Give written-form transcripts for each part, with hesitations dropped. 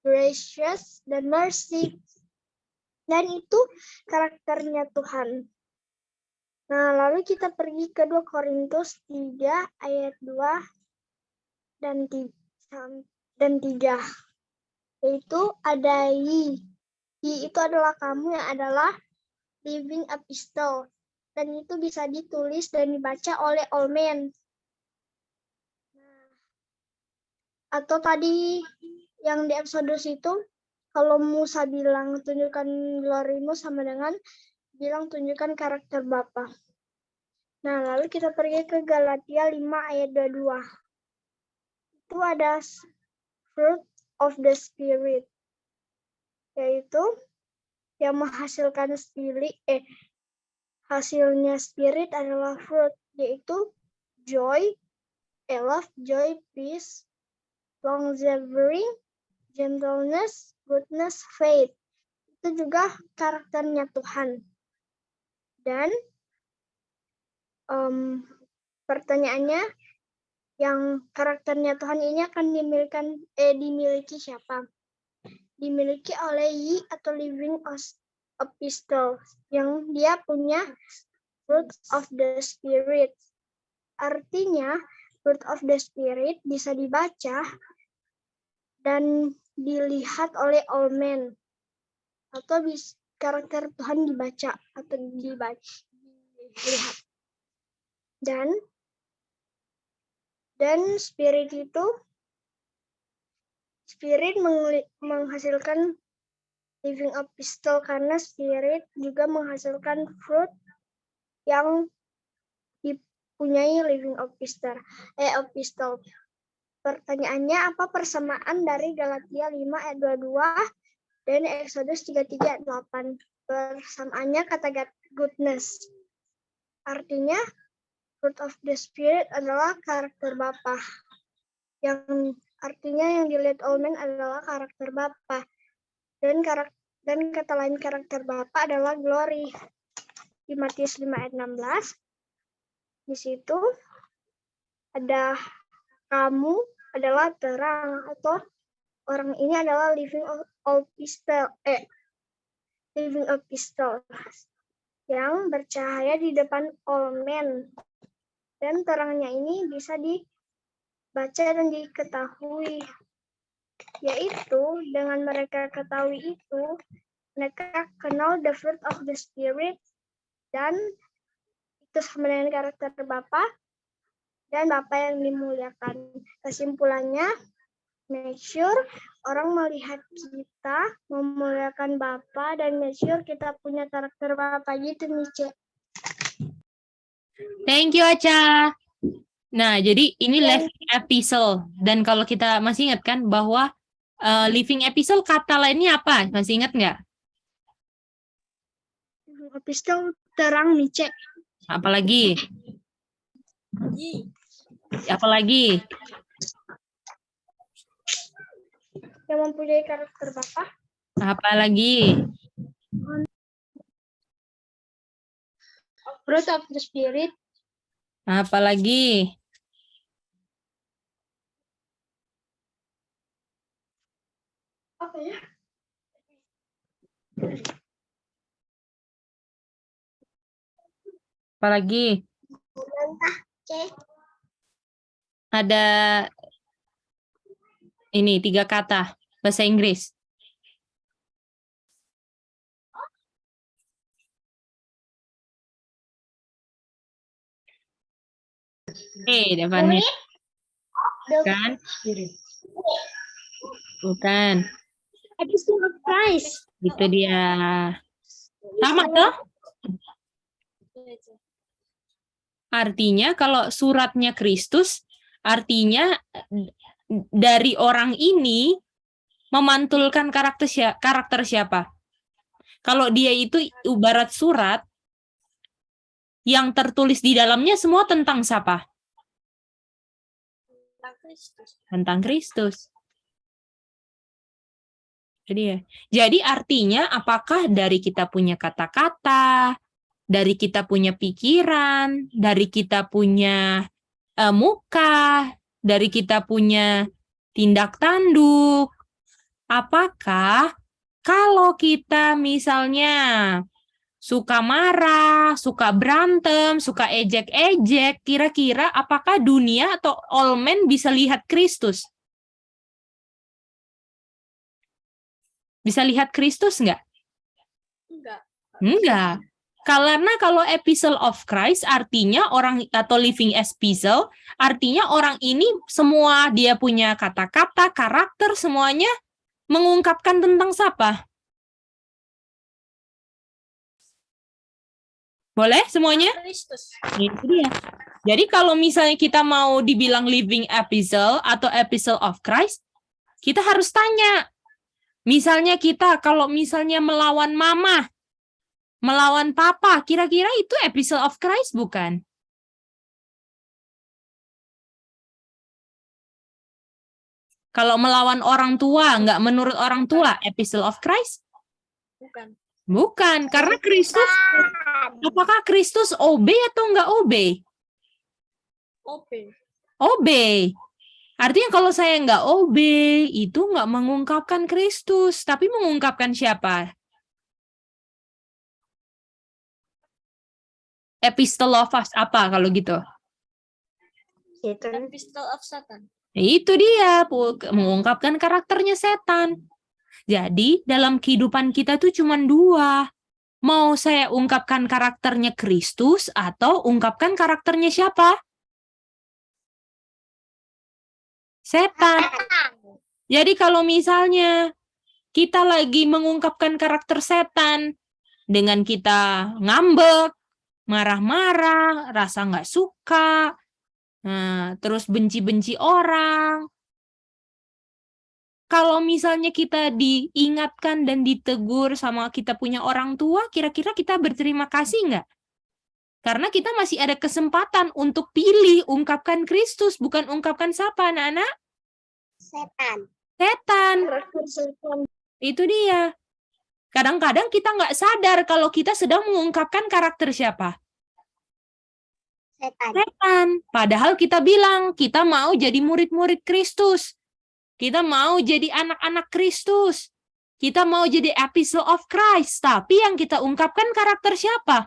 gracious, dan mercy. Dan itu karakternya Tuhan. Nah, lalu kita pergi ke 2 Korintus 3 ayat 2 dan 3. Yaitu ada ye. Ye itu adalah kamu yang adalah living epistle. Dan itu bisa ditulis dan dibaca oleh all men. Atau tadi yang di Exodus itu, kalau Musa bilang tunjukkan glorimu sama dengan bilang tunjukkan karakter Bapa. Nah, lalu kita pergi ke Galatia 5 ayat 22. Itu ada fruit of the spirit, yaitu yang menghasilkan hasilnya spirit adalah fruit, yaitu joy, love, joy, peace, long-suffering, gentleness, goodness, faith. Itu juga karakternya Tuhan. Dan pertanyaannya, yang karakternya Tuhan ini akan dimiliki siapa? Dimiliki oleh ye atau living epistle, yang dia punya fruit of the spirit. Artinya, fruit of the spirit bisa dibaca dan dilihat oleh all men, atau karakter Tuhan dibaca atau dilihat. Dan spirit menghasilkan living epistle, karena spirit juga menghasilkan fruit yang dipunyai living epistle. Pertanyaannya, apa persamaan dari Galatia 5 ayat 22 dan Exodus 33 ayat 8? Persamaannya kata goodness. Artinya, fruit of the spirit adalah karakter Bapa. Yang artinya yang dilihat all men adalah karakter Bapa. Dan kata lain karakter Bapa adalah glory. Di Matius 5 ayat 16, di situ ada kamu adalah terang, atau orang ini adalah living epistle yang bercahaya di depan all men. Dan terangnya ini bisa dibaca dan diketahui. Yaitu dengan mereka ketahui itu, mereka kenal the fruit of the spirit, dan itu sama dengan karakter Bapa, dan Bapa yang dimuliakan. Kesimpulannya, make sure orang melihat kita memuliakan Bapa, dan make sure kita punya karakter Bapa gitu nih, Cek. Thank you, Aca. Nah, jadi ini living epistle. Dan kalau kita masih ingat kan bahwa living epistle kata lainnya apa? Masih ingat nggak? Epistle terang nih, Cek. Apalagi? Apalagi? Yang mempunyai karakter Bapa. Apalagi? Fruit of the spirit. Apalagi? Apa ya? Apalagi? Ada ini 3 kata bahasa Inggris. Depannya. Kan? Bukan. Epistle of Christ. Itu dia. Sama tuh? Artinya kalau suratnya Kristus, artinya dari orang ini memantulkan karakter siapa? Kalau dia itu ibarat surat yang tertulis di dalamnya semua tentang siapa? Tentang Kristus. Jadi artinya apakah dari kita punya kata-kata, dari kita punya pikiran, dari kita punya muka, dari kita punya tindak tanduk, apakah kalau kita misalnya suka marah, suka berantem, suka ejek-ejek, kira-kira apakah dunia atau all men bisa lihat Kristus? Bisa lihat Kristus nggak? Enggak. Enggak. Karena kalau epistle of Christ artinya orang atau living epistle artinya orang ini semua dia punya kata-kata, karakter semuanya mengungkapkan tentang siapa? Boleh semuanya? Kristus. Itu dia. Jadi kalau misalnya kita mau dibilang living epistle atau epistle of Christ, kita harus tanya. Misalnya kita kalau misalnya melawan mama, melawan papa, kira-kira itu epistle of Christ bukan? Kalau melawan orang tua, nggak menurut orang tua, epistle of Christ? Bukan. Bukan, karena Kristus, apakah Kristus obey atau nggak obey? Open. Obey. Artinya kalau saya nggak obey, itu nggak mengungkapkan Kristus, tapi mengungkapkan siapa? Epistle of us, apa kalau gitu? Epistle of Satan. Itu dia, mengungkapkan karakternya setan. Jadi, dalam kehidupan kita tuh cuma dua. Mau saya ungkapkan karakternya Kristus atau ungkapkan karakternya siapa? Setan. Jadi kalau misalnya kita lagi mengungkapkan karakter setan dengan kita ngambek, marah-marah, rasa nggak suka, terus benci-benci orang. Kalau misalnya kita diingatkan dan ditegur sama kita punya orang tua, kira-kira kita berterima kasih nggak? Karena kita masih ada kesempatan untuk pilih ungkapkan Kristus, bukan ungkapkan siapa, anak-anak? Setan. Setan. Itu dia. Kadang-kadang kita nggak sadar kalau kita sedang mengungkapkan karakter siapa? Setan. Setan. Padahal kita bilang, kita mau jadi murid-murid Kristus. Kita mau jadi anak-anak Kristus. Kita mau jadi epistle of Christ. Tapi yang kita ungkapkan karakter siapa?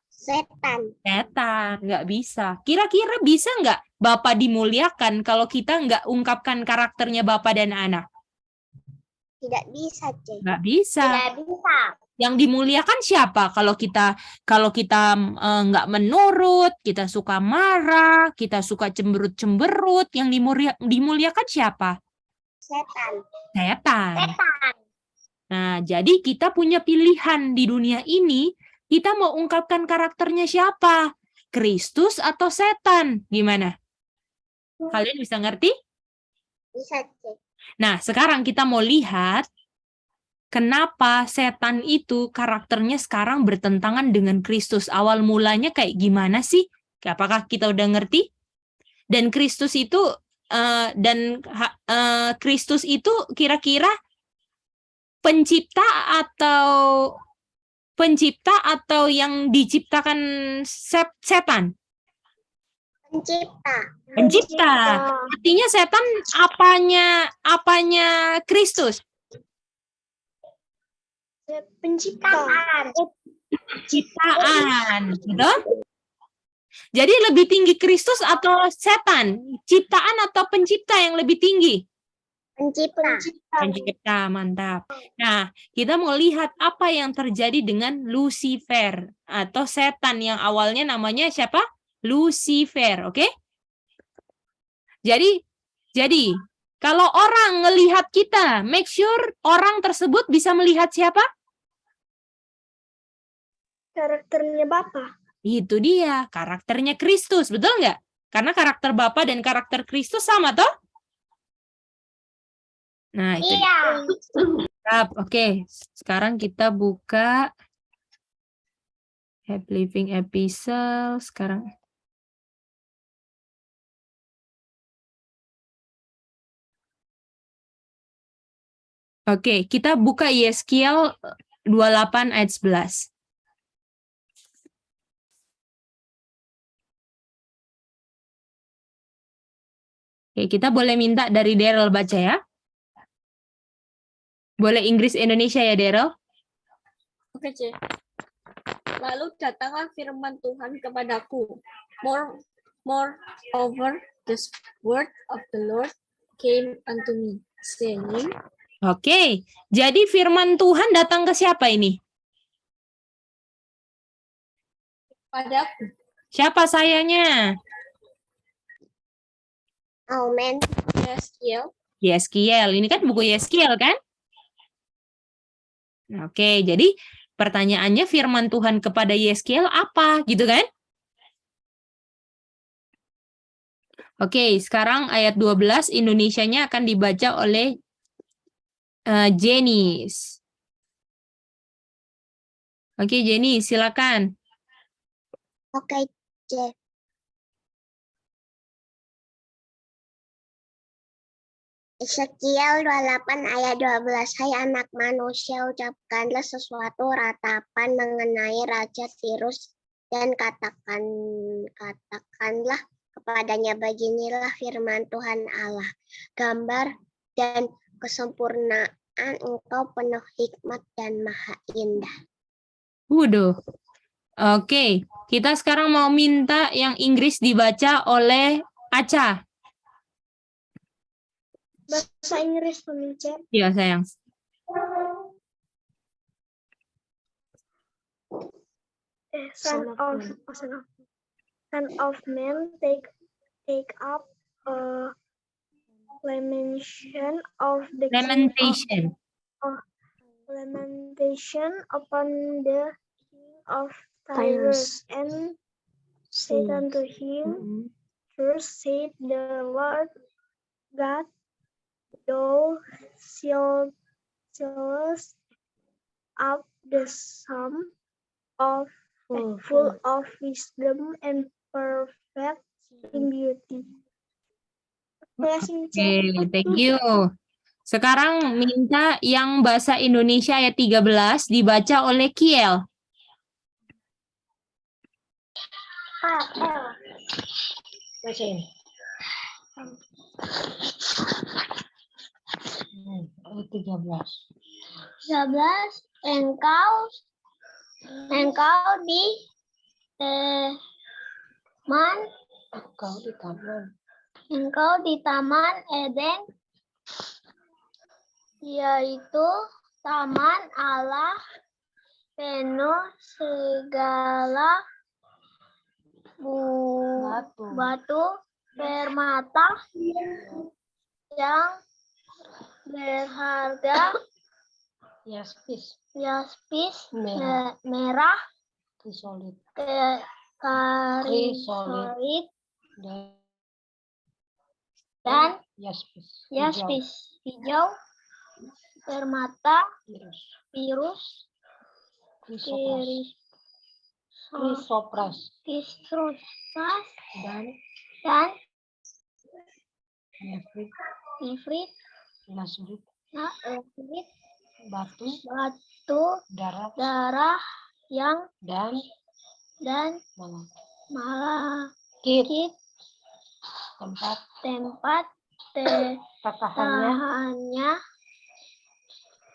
Setan. Setan. Nggak bisa. Kira-kira bisa nggak Bapak dimuliakan kalau kita nggak ungkapkan karakternya Bapak dan anak? Tidak bisa, Cek. Nggak bisa. Tidak bisa. Yang dimuliakan siapa? Kalau kita nggak menurut, kita suka marah, kita suka cemberut-cemberut, yang dimuliakan siapa? Setan. Setan. Setan. Nah, jadi kita punya pilihan di dunia ini, kita mau ungkapkan karakternya siapa? Kristus atau setan? Gimana? Kalian bisa ngerti? Bisa, Cek. Nah, sekarang kita mau lihat kenapa setan itu karakternya sekarang bertentangan dengan Kristus. Awal mulanya kayak gimana sih? Apakah kita udah ngerti? Dan Kristus itu Kristus itu kira-kira pencipta atau yang diciptakan setan? Pencipta. Pencipta. Artinya setan apanya Kristus? Penciptaan. Ciptaan, gitu? Jadi lebih tinggi Kristus atau setan? Ciptaan atau pencipta yang lebih tinggi? Pencipta. Pencipta, mantap. Nah, kita mau lihat apa yang terjadi dengan Lucifer atau setan yang awalnya namanya siapa? Lucifer, oke? Jadi kalau orang ngelihat kita, make sure orang tersebut bisa melihat siapa? Karakternya Bapak. Itu dia, karakternya Kristus, betul nggak? Karena karakter Bapa dan karakter Kristus sama, toh? Nah, itu Iya. Oke, sekarang kita buka Happy Living Epistle. Sekarang. Oke, kita buka Yeskiel 28 ayat 11. Oke, kita boleh minta dari Daryl baca ya. Boleh Inggris Indonesia ya, Daryl? Oke, C. Lalu datanglah firman Tuhan kepadaku. Moreover, the word of the Lord came unto me, saying, Oke, jadi firman Tuhan datang ke siapa ini? padaku. Siapa sayanya? Amen. Yeskiel, Yeskiel. Ini kan buku Yeskiel kan? Oke, jadi pertanyaannya firman Tuhan kepada Yeskiel apa gitu kan? Oke, sekarang ayat 12 Indonesianya akan dibaca oleh Jenis. Oke, Jenis, silakan. Oke, C. Ezekiel 28 ayat 12. Hai anak manusia, ucapkanlah sesuatu ratapan mengenai Raja Tirus dan katakanlah kepadanya, beginilah firman Tuhan Allah. Gambar dan kesempurnaan engkau penuh hikmat dan maha indah. Waduh. Oke, kita sekarang mau minta yang Inggris dibaca oleh Aca. Bahasa Inggris pemimpin. Iya, sayang. Son of man, take up a lamentation of the Lamentation. lamentation upon the king of Tyrus, and said unto him, Thus said the Lord God, thou shalt up the sum of full of wisdom and perfect in beauty. Oke, thank you. Sekarang minta yang bahasa Indonesia ayat 13 dibaca oleh Kiel. bacain. Ayat 13. Engkau di taman Eden, yaitu taman Allah, penuh segala batu permata yang berharga, Yaspis, merah, krisolit, karisolit, dan yaspis, hijau, permata, virus, krisopras, dan nefrit, lasurit, batu, darah, yang dan malakit, tempat tatahannya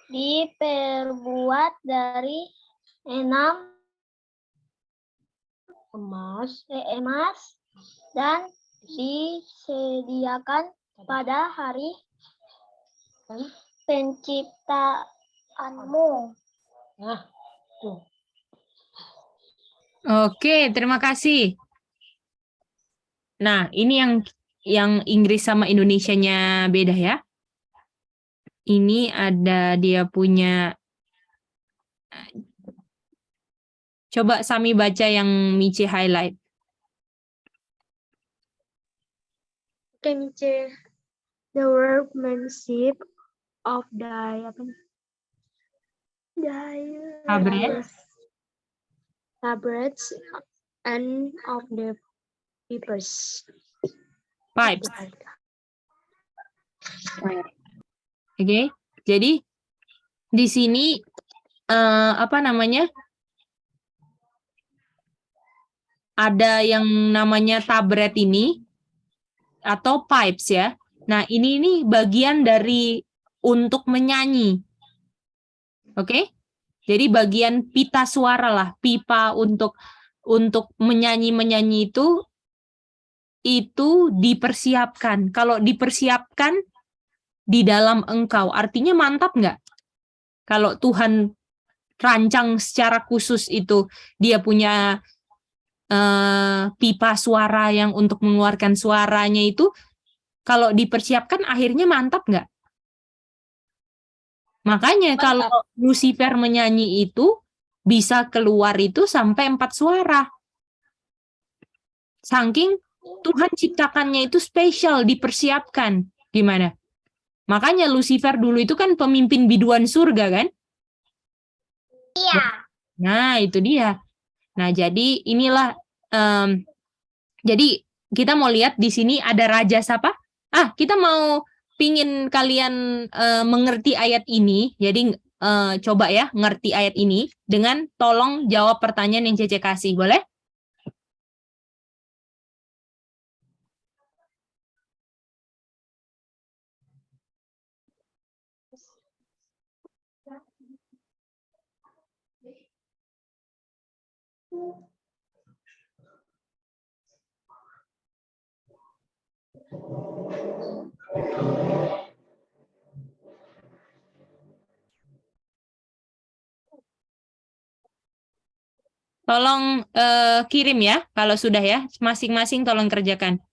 diperbuat dari emas dan disediakan pada hari penciptaanmu. Nah, tuh. Oke, terima kasih. Nah, ini yang Inggris sama Indonesianya beda ya. Ini ada dia punya. Coba Sami baca yang Michi highlight. Oke, Michi. The workmanship of tabrets and of the pipes. Pipes. Oke, jadi di sini apa namanya? Ada yang namanya tabret ini atau pipes ya. Nah, ini bagian dari untuk menyanyi. Oke? Jadi bagian pita suara lah, pipa untuk menyanyi itu dipersiapkan. Kalau dipersiapkan di dalam engkau, artinya mantap nggak? Kalau Tuhan rancang secara khusus itu, dia punya pipa suara yang untuk mengeluarkan suaranya itu, kalau dipersiapkan akhirnya mantap nggak? Makanya Mantap. kalau Lucifer menyanyi itu bisa keluar itu sampai 4 suara. Saking Tuhan ciptakannya itu spesial, dipersiapkan. Gimana? Makanya Lucifer dulu itu kan pemimpin biduan surga kan? Iya. Nah, itu dia. Nah, jadi inilah jadi kita mau lihat di sini ada raja siapa? Kita mau pingin kalian mengerti ayat ini. Jadi coba ya ngerti ayat ini dengan tolong jawab pertanyaan yang Cece kasih, boleh? Tolong kirim ya, kalau sudah ya, masing-masing tolong kerjakan.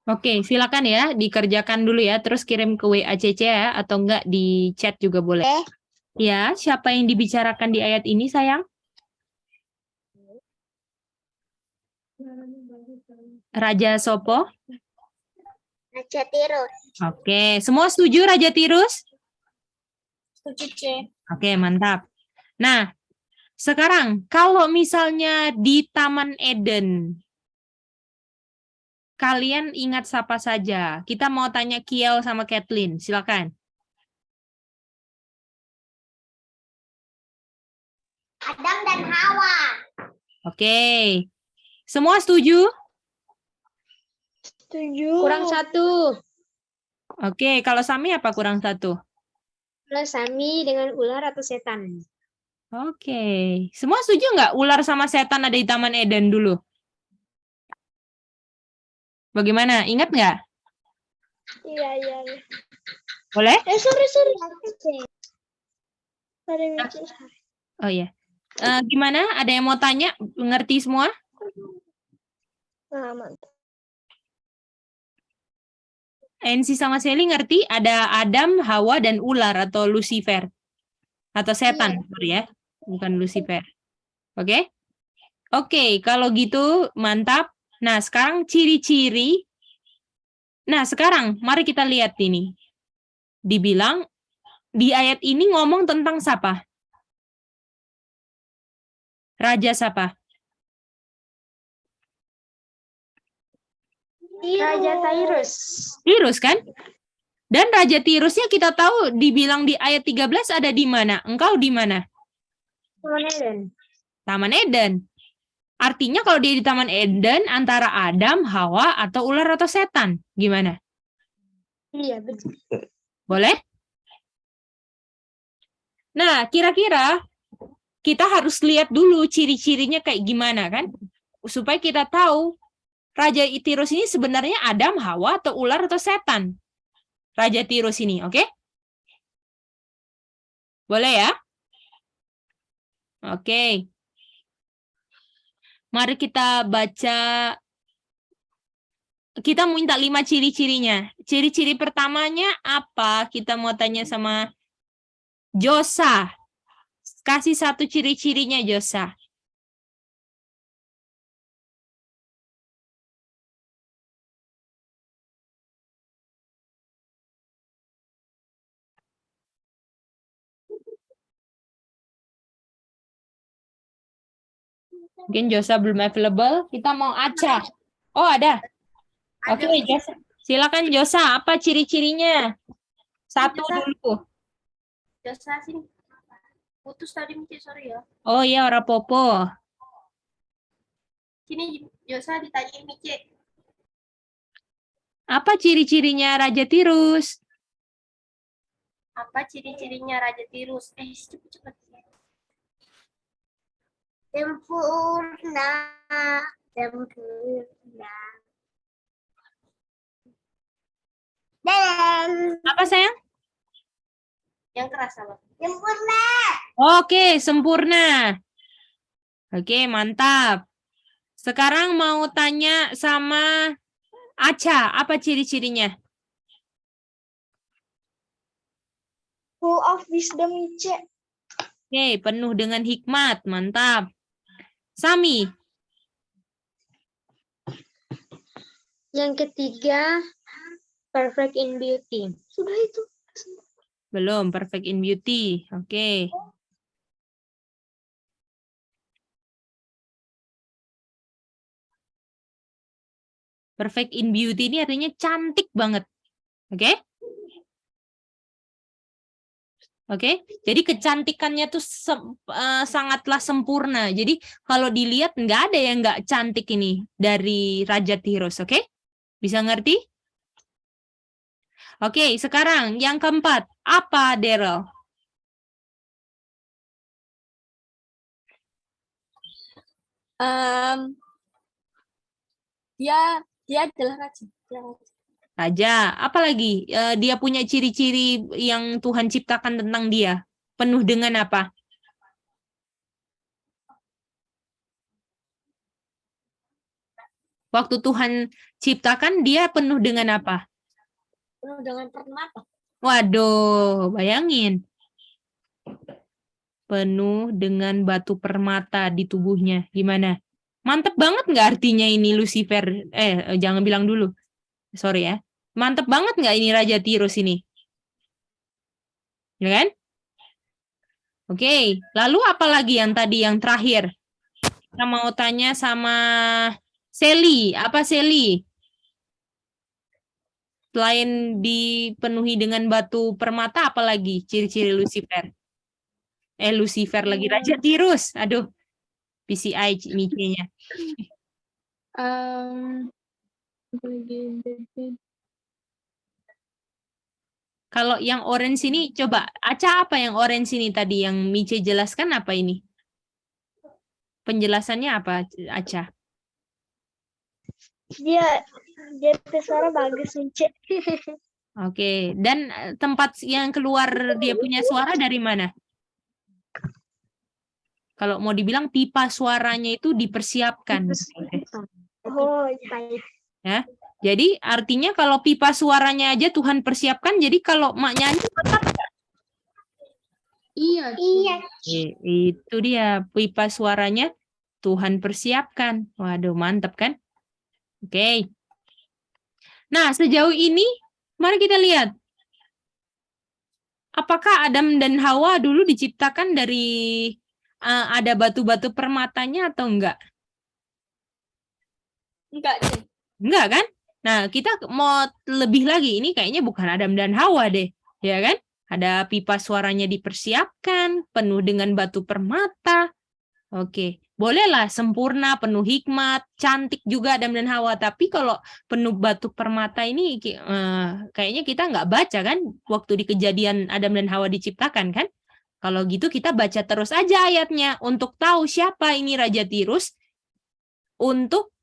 Oke, silakan ya, dikerjakan dulu ya, terus kirim ke WA Cece ya, atau enggak di chat juga boleh. Ya, siapa yang dibicarakan di ayat ini, sayang? Raja Sopo? Raja Tirus. Oke, semua setuju Raja Tirus? Setuju, C. Oke, mantap. Nah, sekarang kalau misalnya di Taman Eden, kalian ingat siapa saja? Kita mau tanya Kiel sama Kathleen, silakan. Adam dan Hawa. Oke, semua setuju? Setuju. Kurang satu. Oke, kalau Sami apa kurang satu? Plus Sami dengan ular atau setan. Oke, semua setuju nggak ular sama setan ada di Taman Eden dulu? Bagaimana? Ingat nggak? Iya. Boleh? Sorry. Sorry. Oh iya. Gimana? Ada yang mau tanya? Ngerti semua? Nah, mantap. NC sama Sally ngerti? Ada Adam, Hawa, dan ular atau Lucifer. Atau setan, sorry ya. Bukan Lucifer. Oke? Oke, kalau gitu mantap. Nah, sekarang ciri-ciri. Nah, sekarang mari kita lihat ini. Dibilang, di ayat ini ngomong tentang siapa? Raja siapa? Raja Tirus. Tirus kan? Dan Raja Tirusnya kita tahu dibilang di ayat 13 ada di mana? Engkau di mana? Taman Eden. Taman Eden. Artinya kalau dia di Taman Eden antara Adam, Hawa, atau ular atau setan. Gimana? Iya, betul. Boleh? Nah, kira-kira kita harus lihat dulu ciri-cirinya kayak gimana kan? Supaya kita tahu Raja Tirus ini sebenarnya Adam, Hawa, atau ular atau setan. Raja Tirus ini, oke? Boleh ya? Oke. Mari kita baca. Kita minta 5 ciri-cirinya. Ciri-ciri pertamanya apa? Kita mau tanya sama Josa. Kasih 1 ciri-cirinya, Josa. Mungkin Josa belum available. Kita mau Aca. Oh, ada. Oke, Josa. Silakan Josa. Apa ciri-cirinya? 1 Josa. dulu. Josa sini. Putus tadi Mici, sorry ya. Oh iya, ora popo. Sini Josa ditanyain Mici. Apa ciri-cirinya Raja Tirus? Apa ciri-cirinya Raja Tirus? Cepet-cepet. Sempurna. Sempurna. Dan Apa sayang? yang keras apa? Sempurna. Oke, sempurna. Oke, mantap. Sekarang mau tanya sama Aca. Apa ciri-cirinya? Full of wisdom, Ice. Oke, penuh dengan hikmat. Mantap. Sami. Yang ketiga, perfect in beauty. Sudah itu. Belum, perfect in beauty. Oke. Perfect in beauty ini artinya cantik banget. Oke? Oke, jadi kecantikannya tuh sangatlah sempurna. Jadi kalau dilihat nggak ada yang nggak cantik ini dari Raja Tirus. Oke? Bisa ngerti? Oke, sekarang yang keempat. Apa, Daryl? Dia adalah raja. Raja. Apa lagi? Dia punya ciri-ciri yang Tuhan ciptakan tentang dia. Penuh dengan apa? Waktu Tuhan ciptakan, dia penuh dengan apa? Penuh dengan permata. Waduh, bayangin. Penuh dengan batu permata di tubuhnya. Gimana? Mantep banget nggak artinya ini Lucifer? Jangan bilang dulu. Sorry ya. Mantep banget nggak ini Raja Tirus ini? Ya kan? Oke, lalu apa lagi yang tadi yang terakhir? Kita mau tanya sama Sally. Apa Sally? Selain dipenuhi dengan batu permata, apa lagi ciri-ciri Lucifer? Lucifer lagi Raja Tirus. Aduh, PCI Mici-nya. Kalau yang orange ini, coba Aca apa yang orange ini tadi yang Mici jelaskan apa ini? Penjelasannya apa, Aca? Dia suara bagus, Ice. Oke, dan tempat yang keluar dia punya suara dari mana? Kalau mau dibilang pipa suaranya itu dipersiapkan. Oh, iya. Ya. Jadi artinya kalau pipa suaranya aja Tuhan persiapkan, jadi kalau mak nyanyi mantap nggak? Iya. Itu dia pipa suaranya Tuhan persiapkan. Waduh, mantap kan? Oke. Nah, sejauh ini mari kita lihat. Apakah Adam dan Hawa dulu diciptakan dari ada batu-batu permatanya atau enggak? Enggak deh. Enggak kan? Nah, kita mau lebih lagi. Ini kayaknya bukan Adam dan Hawa deh. Ya kan? Ada pipa suaranya dipersiapkan, penuh dengan batu permata. Oke. Bolehlah sempurna, penuh hikmat, cantik juga Adam dan Hawa. Tapi kalau penuh batu permata ini kayaknya kita nggak baca kan? Waktu di kejadian Adam dan Hawa diciptakan kan? Kalau gitu kita baca terus aja ayatnya. Untuk tahu siapa ini Raja Tirus. Untuk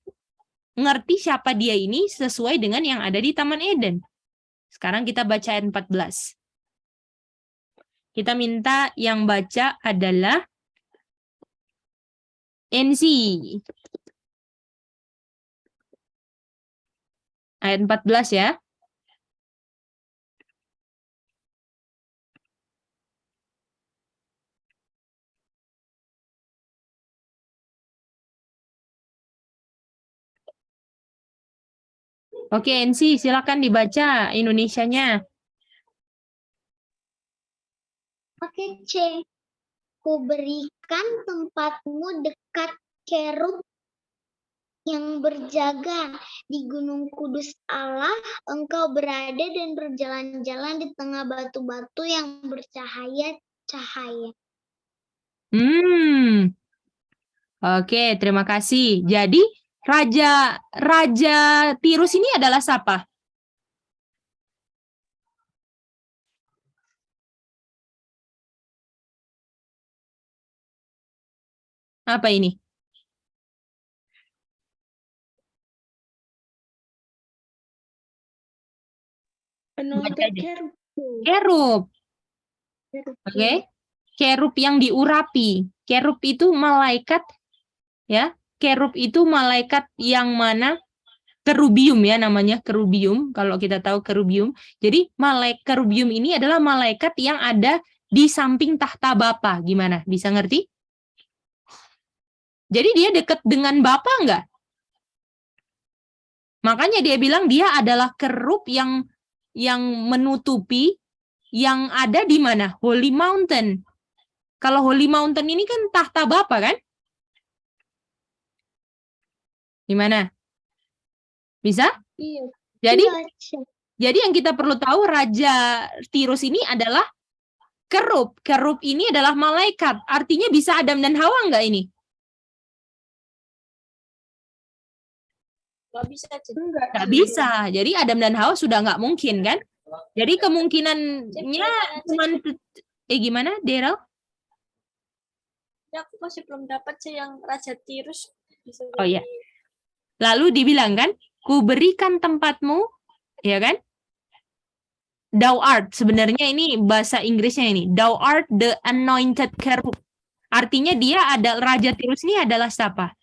ngerti siapa dia ini sesuai dengan yang ada di Taman Eden. Sekarang kita baca ayat 14. Kita minta yang baca adalah NC. Ayat 14 ya. Oke, NC, silakan dibaca Indonesianya. Oke, C. Kuberikan tempatmu dekat kerub yang berjaga di Gunung Kudus Allah. Engkau berada dan berjalan-jalan di tengah batu-batu yang bercahaya-cahaya. Oke, terima kasih. Jadi Raja Tirus ini adalah siapa? Apa ini? Baca aja. Kerub. Oke. Kerub yang diurapi. Kerub itu malaikat ya. Kerub itu malaikat yang mana? Kerubium ya namanya, kerubium kalau kita tahu kerubium. Jadi malaikat kerubium ini adalah malaikat yang ada di samping tahta Bapa. Gimana? Bisa ngerti? Jadi dia dekat dengan Bapa enggak? Makanya dia bilang dia adalah kerub yang menutupi yang ada di mana? Holy Mountain. Kalau Holy Mountain ini kan tahta Bapa kan? Gimana? Bisa? Iya. Jadi yang kita perlu tahu Raja Tirus ini adalah kerub. Kerub ini adalah malaikat. Artinya bisa Adam dan Hawa enggak ini? Nggak bisa, Cik. Nggak bisa. Jadi Adam dan Hawa sudah nggak mungkin kan? Jadi kemungkinannya cuman gimana, Daryl? Ya, aku masih belum dapat sih yang Raja Tirus. Bisa Oh jadi- ya. Lalu dibilang kan, ku berikan tempatmu, ya kan? Thou art, sebenarnya ini bahasa Inggrisnya ini. Thou art the anointed cherub. Artinya dia ada Raja Tirus ini adalah siapa?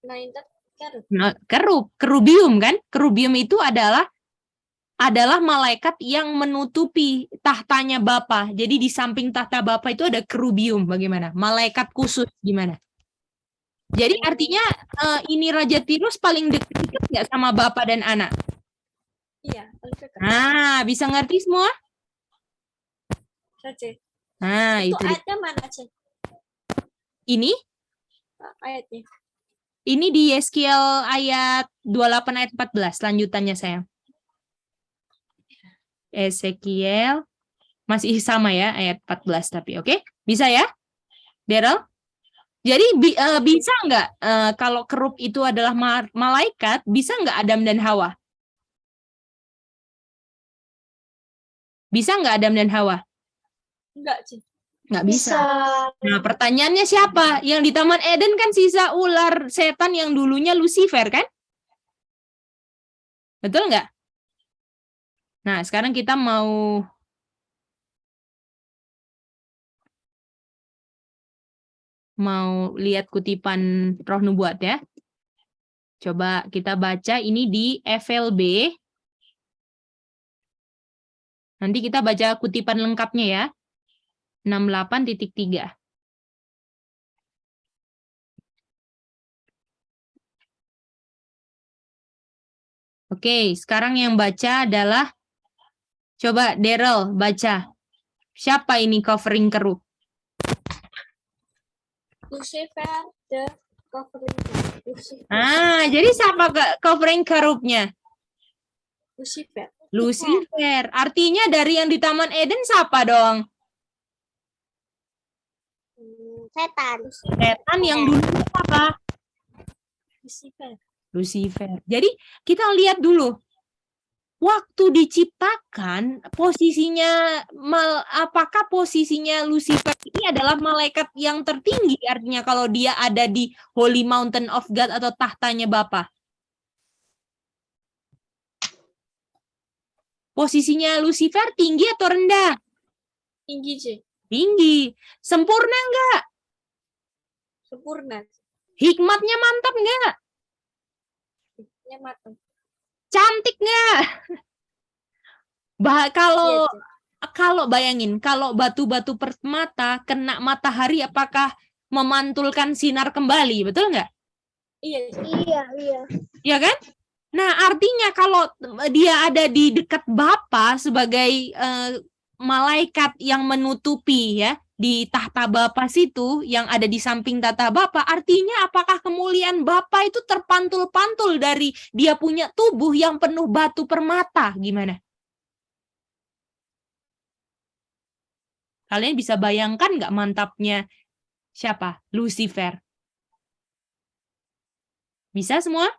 Anointed Cherub. Nah, kerubium kan? Kerubium itu adalah malaikat yang menutupi tahtanya Bapa. Jadi di samping tahta Bapa itu ada kerubium. Bagaimana? Malaikat khusus gimana? Jadi artinya ini Raja Tirus paling dekat nggak sama Bapa dan anak? Iya, paling dekat. Nah, bisa ngerti semua? Cik. Nah, Itu itu dia. ayatnya mana, Cik? Ini Ayatnya. di Yeskiel ayat 28 ayat 14 lanjutannya sayang. Ezekiel masih sama ya ayat 14 tapi oke? Bisa ya? Daryl? Jadi bisa nggak kalau kerub itu adalah malaikat, bisa nggak Adam dan Hawa? Bisa nggak Adam dan Hawa? Enggak, Cik. Nggak bisa. Nah, pertanyaannya siapa? Yang di Taman Eden kan sisa ular setan yang dulunya Lucifer kan? Betul nggak? Nah, sekarang kita mau lihat kutipan Roh Nubuat ya. Coba kita baca ini di FLB. Nanti kita baca kutipan lengkapnya ya. 68.3. Oke, sekarang yang baca adalah coba Daryl baca. Siapa ini covering kerub? Lucifer, the covering. Lucifer. Jadi siapa covering kerubnya? Lucifer. Lucifer. Artinya dari yang di Taman Eden siapa dong? Setan. Setan yang dulu apa? Lucifer. Lucifer. Jadi kita lihat dulu. Waktu diciptakan posisinya apakah posisinya Lucifer ini adalah malaikat yang tertinggi artinya kalau dia ada di Holy Mountain of God atau tahtanya Bapa? Posisinya Lucifer tinggi atau rendah? Tinggi, C. Tinggi. Sempurna enggak? Sempurna. Hikmatnya mantap enggak? Ini matang. Cantik enggak? Kalau Iya, C. kalau bayangin, kalau batu-batu permata kena matahari, apakah memantulkan sinar kembali, betul nggak? Iya, C. Iya, iya. Ya kan? Nah, artinya kalau dia ada di dekat Bapa sebagai malaikat yang menutupi ya di tahta Bapa situ yang ada di samping tahta Bapa, artinya apakah kemuliaan Bapa itu terpantul-pantul dari dia punya tubuh yang penuh batu permata? Gimana? Kalian bisa bayangkan nggak mantapnya siapa? Lucifer. Bisa semua?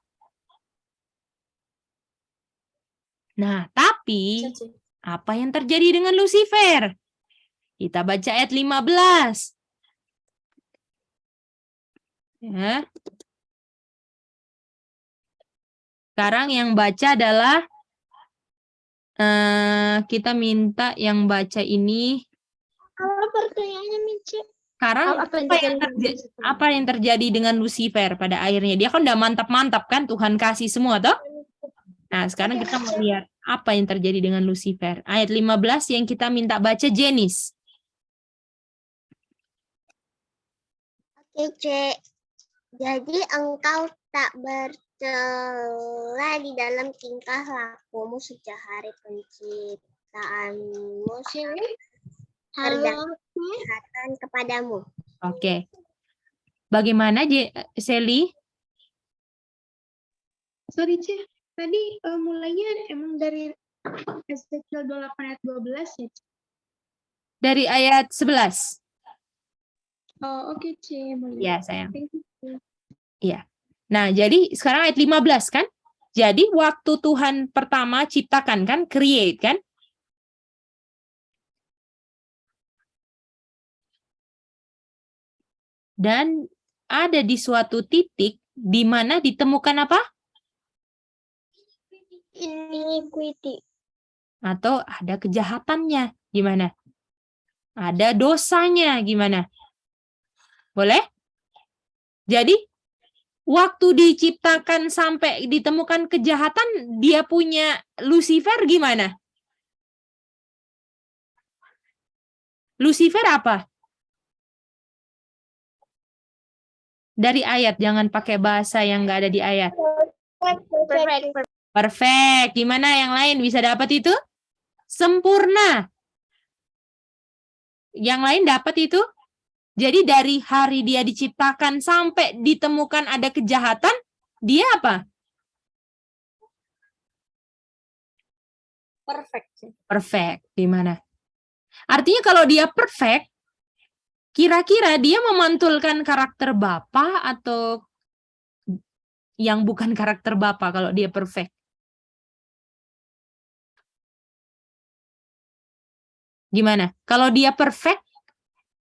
Nah, tapi Bisa, C. apa yang terjadi dengan Lucifer? Kita baca ayat 15. Ya. Sekarang yang baca adalah kita minta yang baca ini. Kalau pertanyaannya Mici. Sekarang apa yang terjadi dengan Lucifer pada akhirnya? Dia kan udah mantap-mantap kan, Tuhan kasih semua toh? Nah, sekarang kita mau lihat apa yang terjadi dengan Lucifer. Ayat 15 yang kita minta baca Jenis. Oke, C. Jadi engkau tak bercela di dalam tingkah lakumu sejak hari penciptaanmu sini kejahatan kepadamu. Oke. Bagaimana Sally? Sorry, C. Tadi mulainya emang dari Ezekiel 28 ayat 12 ya, C? Dari ayat 11. Oh, oke, C. Boleh. Iya, sayang. Thank you, C. Iya. Nah, jadi sekarang ayat 15 kan? Jadi waktu Tuhan pertama ciptakan kan, create kan? Dan ada di suatu titik di mana ditemukan apa? Iniquity. Atau ada kejahatannya. Gimana? Ada dosanya. Gimana? Boleh? Jadi, waktu diciptakan sampai ditemukan kejahatan, dia punya Lucifer gimana? Lucifer apa? Dari ayat, jangan pakai bahasa yang nggak ada di ayat. Perfect. Perfect. Gimana yang lain bisa dapat itu? Sempurna. Yang lain dapat itu? Jadi dari hari dia diciptakan sampai ditemukan ada kejahatan, dia apa? Perfect, C. Perfect. Gimana? Artinya kalau dia perfect, kira-kira dia memantulkan karakter Bapa atau yang bukan karakter Bapa kalau dia perfect? Gimana? Kalau dia perfect,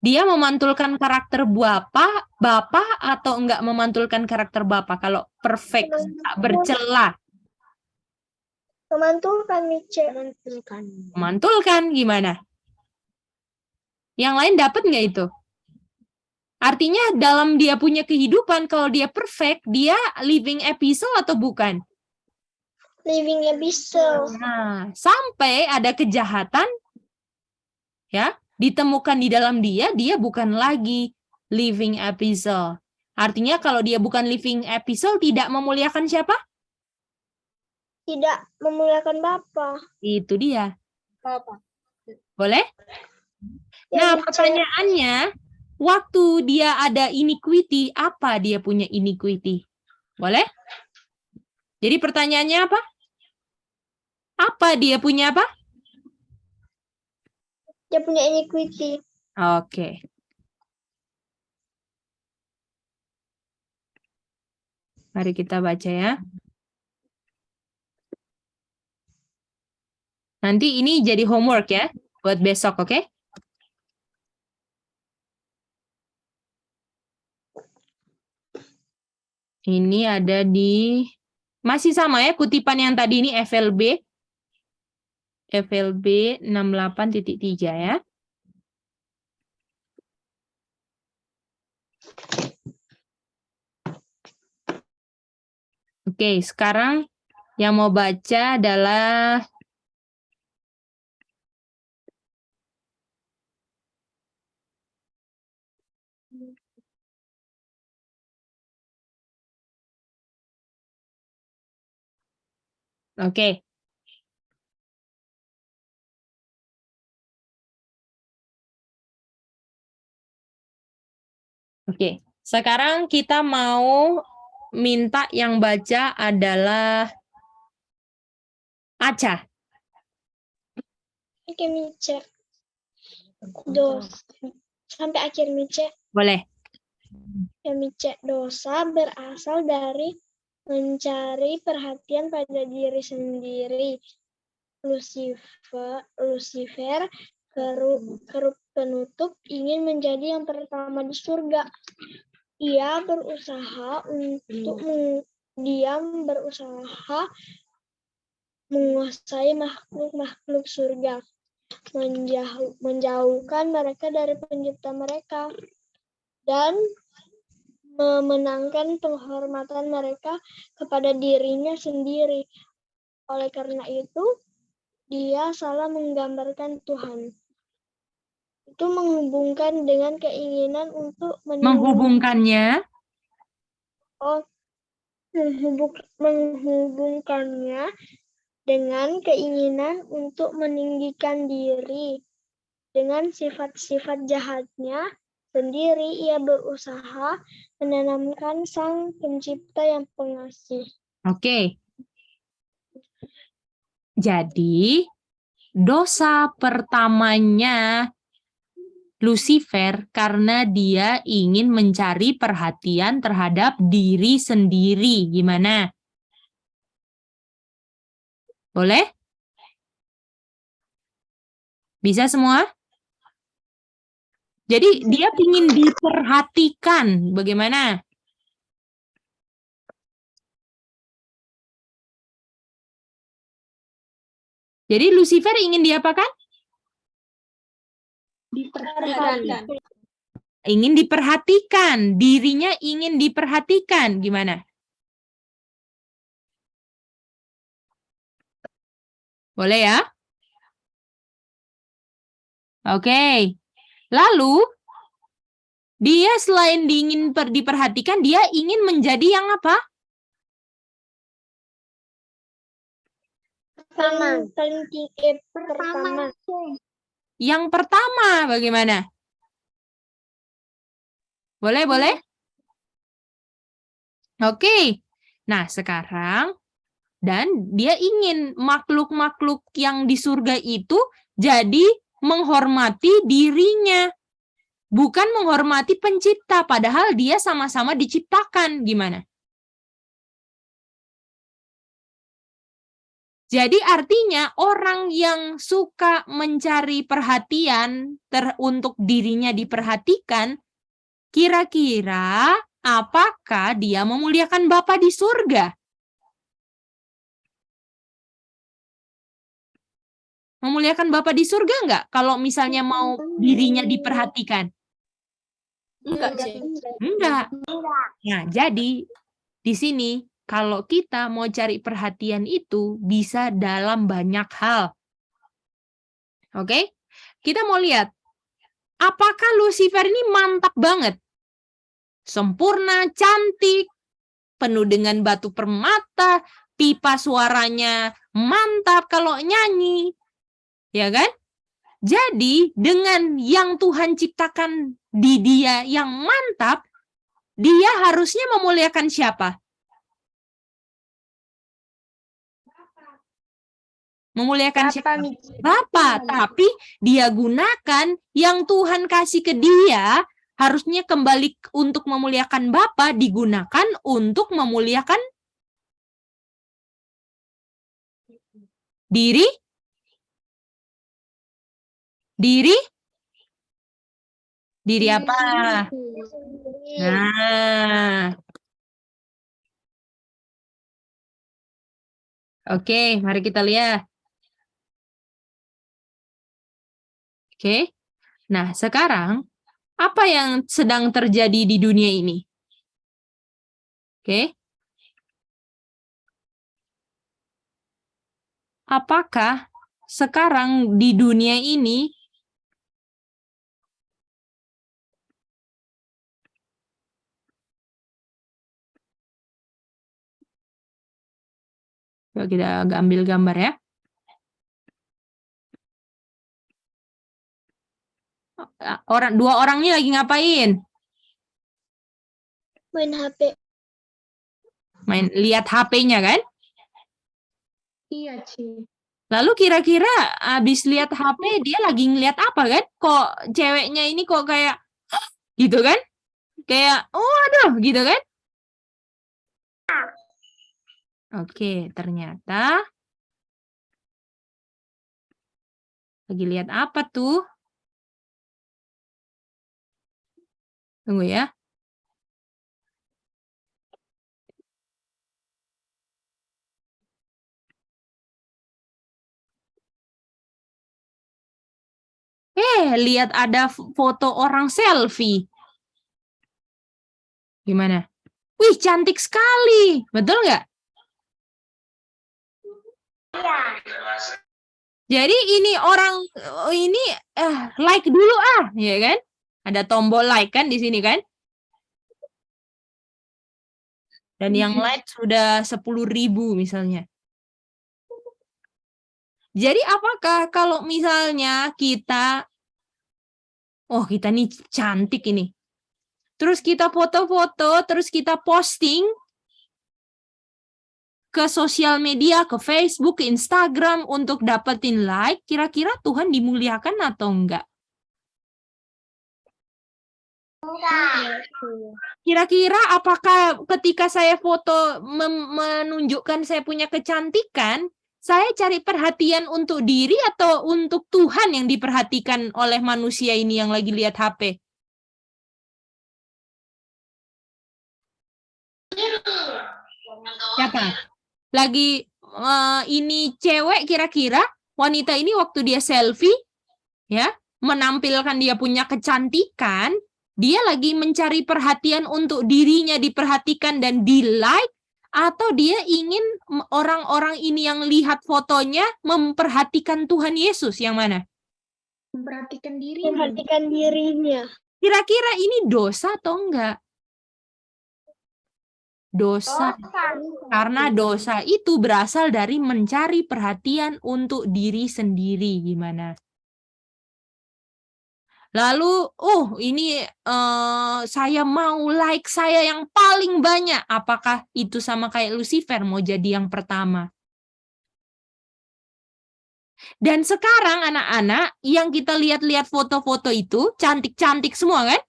dia memantulkan karakter Bapa atau enggak memantulkan karakter Bapa kalau perfect, tak bercela? Memantulkan, Mici. Memantulkan gimana? Yang lain dapat nggak itu? Artinya dalam dia punya kehidupan, kalau dia perfect, dia living epistle atau bukan? Living epistle. Nah, sampai ada kejahatan, ya, ditemukan di dalam dia bukan lagi living epistle. Artinya kalau dia bukan living epistle, tidak memuliakan siapa? Tidak memuliakan Bapa. Itu dia. Apa? Boleh? Ya, Nah, Mici. pertanyaannya, waktu dia ada iniquity, apa dia punya iniquity? Boleh? Jadi pertanyaannya apa? Apa dia punya apa? Dia punya iniquity. Oke. Mari kita baca ya. Nanti ini jadi homework ya, buat besok, oke? Ini ada di, masih sama ya, kutipan yang tadi ini FLB. FLB 68.3 ya. Oke, sekarang yang mau baca adalah oke. Oke, sekarang kita mau minta yang baca adalah Aca. Oke, Mice. Sampai akhir Mice. Boleh. Ya, Mice. Dosa berasal dari mencari perhatian pada diri sendiri. Lucifer kerup penutup ingin menjadi yang pertama di surga. Ia berusaha menguasai makhluk surga, menjauhkan mereka dari pencipta mereka, dan memenangkan penghormatan mereka kepada dirinya sendiri. Oleh karena itu, dia salah menggambarkan Tuhan. Itu menghubungkan dengan keinginan untuk Menghubungkannya menghubungkannya dengan keinginan untuk meninggikan diri. Dengan sifat-sifat jahatnya sendiri, ia berusaha menanamkan Sang Pencipta yang pengasih. Oke. Jadi, dosa pertamanya Lucifer karena dia ingin mencari perhatian terhadap diri sendiri. Gimana? Boleh? Bisa semua? Jadi dia ingin diperhatikan. Bagaimana? Jadi Lucifer ingin diapakan? Diperhatikan. Ingin diperhatikan. Dirinya ingin diperhatikan. Gimana? Boleh ya? Oke. Lalu, dia selain ingin diperhatikan, dia ingin menjadi yang apa? Pertama. Yang pertama, bagaimana? Boleh, boleh? Oke. Nah, sekarang, dan dia ingin makhluk-makhluk yang di surga itu jadi menghormati dirinya. Bukan menghormati pencipta, padahal dia sama-sama diciptakan. Gimana? Jadi artinya orang yang suka mencari perhatian untuk dirinya diperhatikan, kira-kira apakah dia memuliakan Bapa di surga? Memuliakan Bapa di surga enggak? Kalau misalnya mau dirinya diperhatikan? Enggak, Cik. Enggak. Nah, jadi di sini kalau kita mau cari perhatian itu bisa dalam banyak hal. Oke? Kita mau lihat apakah Lucifer ini mantap banget? Sempurna, cantik, penuh dengan batu permata, pipa suaranya mantap kalau nyanyi. Ya kan? Jadi, dengan yang Tuhan ciptakan di dia yang mantap, dia harusnya memuliakan siapa? Memuliakan siapa? Bapa. Tapi dia gunakan yang Tuhan kasih ke dia, harusnya kembali untuk memuliakan Bapa, digunakan untuk memuliakan diri? Diri? Diri apa? Nah. Oke, mari kita lihat. Oke. Nah, sekarang apa yang sedang terjadi di dunia ini? Oke. Apakah sekarang di dunia ini coba kita ambil gambar ya. Dua orang ini lagi ngapain? Main HP. Lihat HP-nya kan? Iya, Ci. Lalu kira-kira abis lihat HP dia lagi ngeliat apa kan? Kok ceweknya ini kok kayak gitu kan? Kayak aduh gitu kan? Oke, ternyata lagi lihat apa tuh? Tunggu ya. Lihat ada foto orang selfie. Gimana? Wih, cantik sekali. Betul nggak? Iya. Jadi ini orang ini like dulu ya kan? Ada tombol like kan di sini kan? Dan yang like sudah 10.000 misalnya. Jadi apakah kalau misalnya kita nih cantik ini. Terus kita foto-foto, terus kita posting ke sosial media, ke Facebook, ke Instagram untuk dapetin like, kira-kira Tuhan dimuliakan atau enggak? Kira-kira apakah ketika saya foto menunjukkan saya punya kecantikan, saya cari perhatian untuk diri atau untuk Tuhan yang diperhatikan oleh manusia ini yang lagi lihat HP? Siapa? Lagi ini cewek kira-kira wanita ini waktu dia selfie ya, menampilkan dia punya kecantikan, dia lagi mencari perhatian untuk dirinya diperhatikan dan di-like, atau dia ingin orang-orang ini yang lihat fotonya memperhatikan Tuhan Yesus, yang mana? Memperhatikan diri. Memperhatikan dirinya. Kira-kira ini dosa atau enggak? Dosa. Karena dosa itu berasal dari mencari perhatian untuk diri sendiri. Gimana? Lalu, ini saya mau like saya yang paling banyak. Apakah itu sama kayak Lucifer mau jadi yang pertama? Dan sekarang anak-anak yang kita lihat-lihat foto-foto itu cantik-cantik semua kan?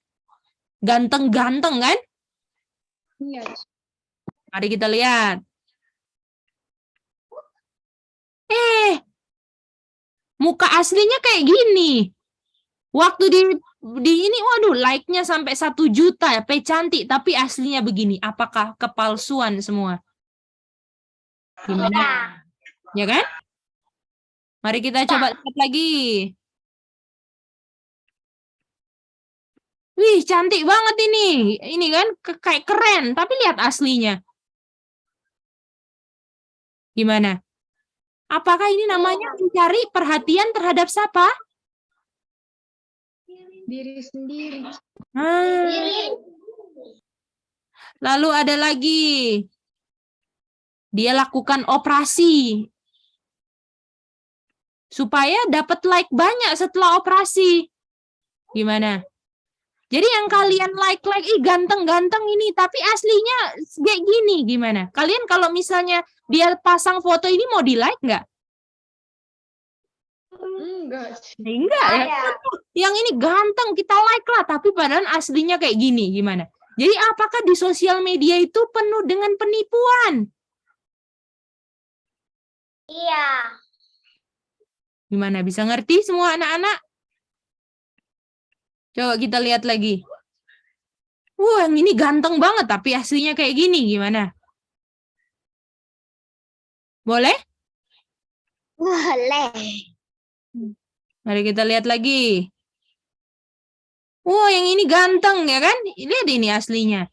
Ganteng-ganteng kan? Iya. Mari kita lihat. Muka aslinya kayak gini. Waktu di ini, waduh, like-nya sampai 1 juta, cantik, tapi aslinya begini. Apakah kepalsuan semua? Gimana? Ya kan? Mari kita coba lihat lagi. Wih, cantik banget ini. Ini kan kayak keren, tapi lihat aslinya. Gimana? Apakah ini namanya mencari perhatian terhadap siapa? Diri sendiri. Lalu ada lagi. Dia lakukan operasi supaya dapat like banyak setelah operasi. Gimana? Jadi yang kalian like, ganteng-ganteng ini, tapi aslinya kayak gini, gimana? Kalian kalau misalnya dia pasang foto ini mau di-like nggak? Enggak. Enggak ya. Yang ini ganteng, kita like lah, tapi padahal aslinya kayak gini, gimana? Jadi apakah di sosial media itu penuh dengan penipuan? Iya. Gimana, bisa ngerti semua anak-anak? Coba kita lihat lagi. Yang ini ganteng banget, tapi aslinya kayak gini, gimana? Boleh? Boleh. Mari kita lihat lagi. Wah, yang ini ganteng ya kan? Lihat ini aslinya.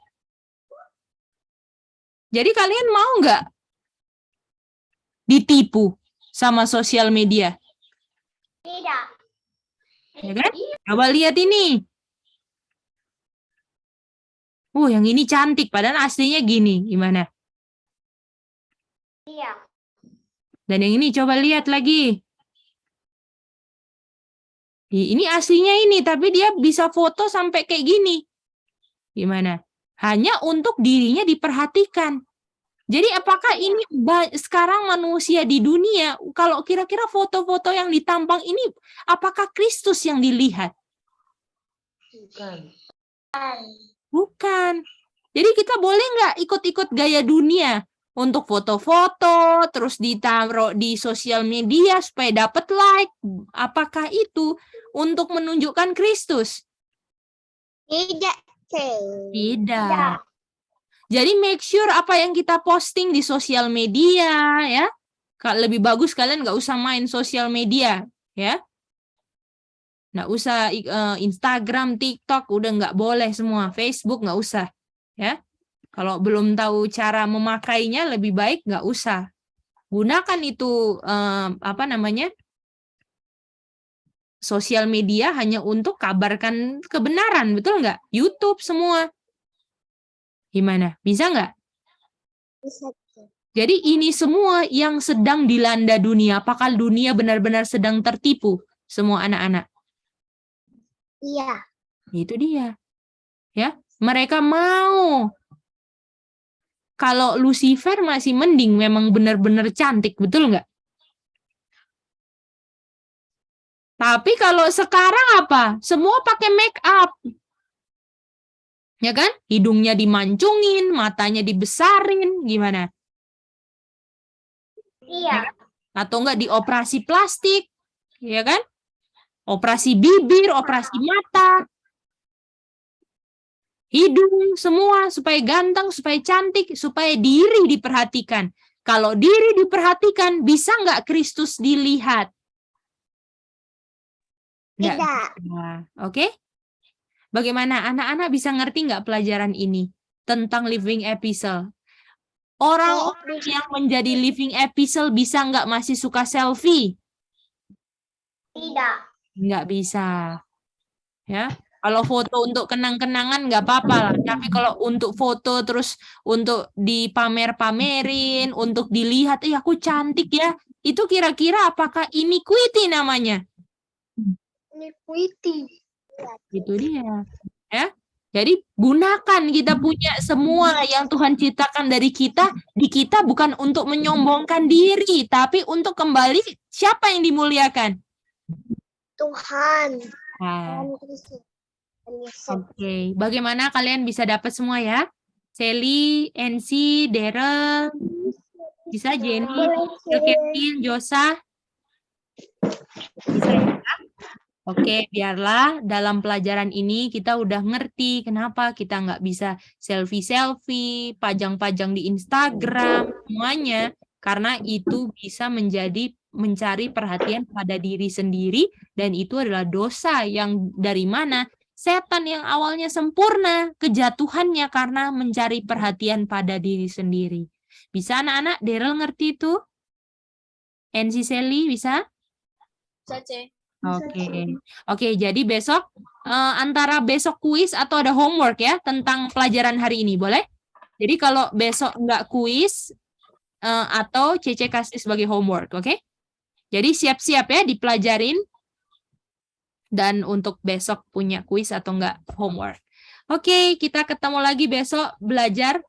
Jadi kalian mau nggak ditipu sama sosial media? Tidak. Ya kan? Coba lihat ini. Yang ini cantik, padahal aslinya gini. Gimana? Iya. Dan yang ini coba lihat lagi. Ini aslinya ini, tapi dia bisa foto sampai kayak gini. Gimana? Hanya untuk dirinya diperhatikan. Jadi apakah ini sekarang manusia di dunia, kalau kira-kira foto-foto yang ditampang ini, apakah Kristus yang dilihat? Bukan. Jadi kita boleh nggak ikut-ikut gaya dunia untuk foto-foto, terus ditaruh di sosial media supaya dapat like? Apakah itu untuk menunjukkan Kristus? Tidak. Tidak. Jadi make sure apa yang kita posting di sosial media ya. Lebih bagus kalian nggak usah main sosial media ya. Nggak usah Instagram, TikTok udah nggak boleh semua. Facebook nggak usah ya. Kalau belum tahu cara memakainya lebih baik nggak usah. Gunakan itu sosial media hanya untuk kabarkan kebenaran, betul nggak? YouTube semua. Gimana? Bisa nggak? Bisa. Jadi ini semua yang sedang dilanda dunia. Apakah dunia benar-benar sedang tertipu? Semua anak-anak. Iya. Itu dia. Ya, mereka mau. Kalau Lucifer masih mending, memang benar-benar cantik, betul nggak? Tapi kalau sekarang apa? Semua pakai make up. Ya kan? Hidungnya dimancungin, matanya dibesarin, gimana? Iya. Atau enggak dioperasi plastik, ya kan? Operasi bibir, operasi mata, hidung, semua supaya ganteng, supaya cantik, supaya diri diperhatikan. Kalau diri diperhatikan, bisa nggak Kristus dilihat? Nggak Tidak. bisa. Oke? Bagaimana anak-anak bisa ngerti nggak pelajaran ini tentang living epistle? Orang yang menjadi living epistle bisa nggak masih suka selfie? Tidak. Nggak bisa. Ya, kalau foto untuk kenang-kenangan nggak apa-apa lah. Tapi kalau untuk foto terus untuk dipamer-pamerin, untuk dilihat, aku cantik ya. Itu kira-kira apakah iniquity namanya? Iniquity. Itu dia. Ya. Jadi gunakan kita punya semua yang Tuhan ciptakan dari kita, di kita bukan untuk menyombongkan diri, tapi untuk kembali siapa yang dimuliakan? Tuhan. Nah, Yesus. Oke. Bagaimana kalian bisa dapat semua ya? Sally, NC, Daryl, bisa Jenny, Kevin, Josa, bisa ya? Oke, biarlah dalam pelajaran ini kita udah ngerti kenapa kita nggak bisa selfie-selfie, pajang-pajang di Instagram, semuanya. Karena itu bisa mencari perhatian pada diri sendiri, dan itu adalah dosa yang dari mana? Setan yang awalnya sempurna, kejatuhannya karena mencari perhatian pada diri sendiri. Bisa anak-anak? Daryl ngerti itu? NC Sally bisa? Cace. Oke, jadi besok antara besok kuis atau ada homework ya tentang pelajaran hari ini, boleh? Jadi kalau besok nggak kuis atau Cece kasih sebagai homework, oke? Jadi siap-siap ya dipelajarin dan untuk besok punya kuis atau nggak homework. Oke, kita ketemu lagi besok belajar